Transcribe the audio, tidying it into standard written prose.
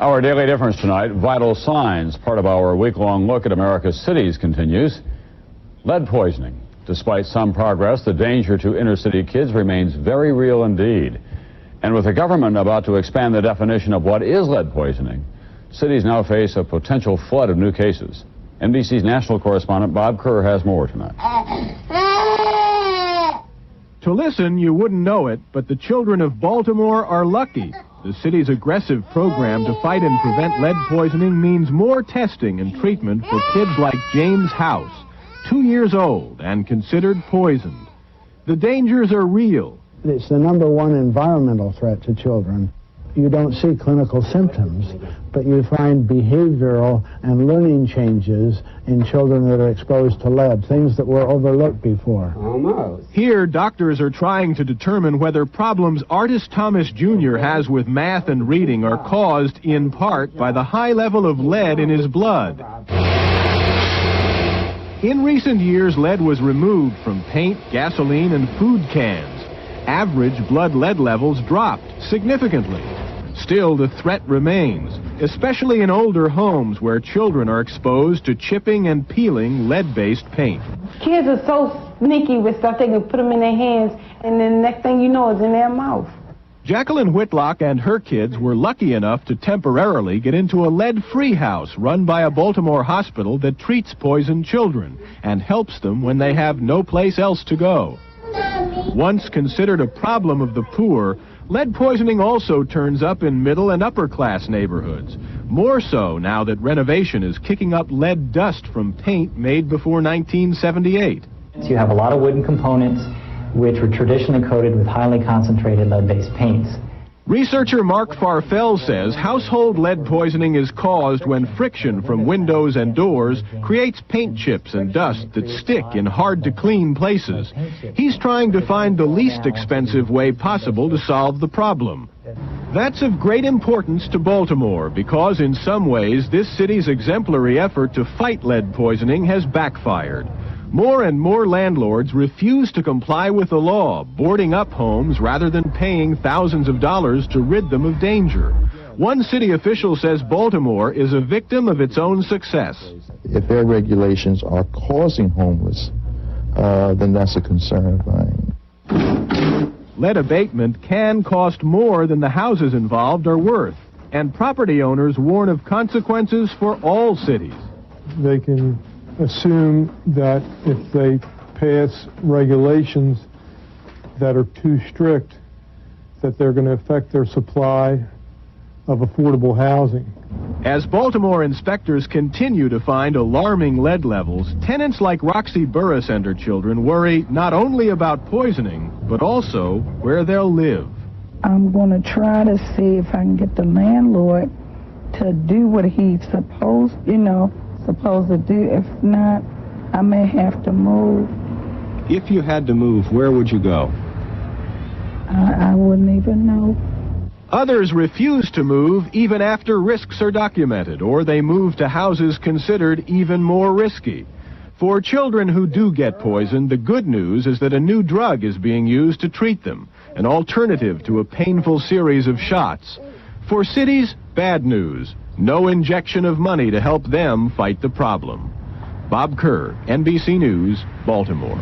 Our Daily Difference tonight, Vital Signs, part of our week-long look at America's cities continues. Lead poisoning. Despite some progress, the danger to inner-city kids remains very real indeed. And with the government about to expand the definition of what is lead poisoning, cities now face a potential flood of new cases. NBC's national correspondent Bob Kerr has more tonight. To listen, you wouldn't know it, but the children of Baltimore are lucky. The city's aggressive program to fight and prevent lead poisoning means more testing and treatment for kids like James House, 2 years old and considered poisoned. The dangers are real. It's the #1 environmental threat to children. You don't see clinical symptoms, but you find behavioral and learning changes in children that are exposed to lead, things that were overlooked before. Almost. Here, doctors are trying to determine whether problems Artis Thomas Jr. has with math and reading are caused, in part, by the high level of lead in his blood. In recent years, lead was removed from paint, gasoline, and food cans. Average blood lead levels dropped significantly. Still, the threat remains, especially in older homes where children are exposed to chipping and peeling lead-based paint. Kids are so sneaky with stuff, they can put them in their hands, and then the next thing you know, it's in their mouth. Jacqueline Whitlock and her kids were lucky enough to temporarily get into a lead-free house run by a Baltimore hospital that treats poisoned children and helps them when they have no place else to go. Once considered a problem of the poor, lead poisoning also turns up in middle and upper class neighborhoods. More so now that renovation is kicking up lead dust from paint made before 1978. You have a lot of wooden components which were traditionally coated with highly concentrated lead-based paints. Researcher Mark Farfel says household lead poisoning is caused when friction from windows and doors creates paint chips and dust that stick in hard-to-clean places. He's trying to find the least expensive way possible to solve the problem. That's of great importance to Baltimore because in some ways this city's exemplary effort to fight lead poisoning has backfired. More and more landlords refuse to comply with the law, boarding up homes rather than paying thousands of dollars to rid them of danger. One city official says Baltimore is a victim of its own success. If their regulations are causing homeless, then that's a concern of mine. Lead abatement can cost more than the houses involved are worth, and property owners warn of consequences for all cities. They can assume that if they pass regulations that are too strict, that they're going to affect their supply of affordable housing. As Baltimore inspectors continue to find alarming lead levels, tenants like Roxy Burris and her children worry not only about poisoning, but also where they'll live. I'm going to try to see if I can get the landlord to do what he's supposed to do. If not, I may have to move. If you had to move, where would you go? I wouldn't even know. Others refuse to move even after risks are documented, or they move to houses considered even more risky. For children who do get poisoned, the good news is that a new drug is being used to treat them, an alternative to a painful series of shots. For cities, bad news. No injection of money to help them fight the problem. Bob Kerr, NBC News, Baltimore.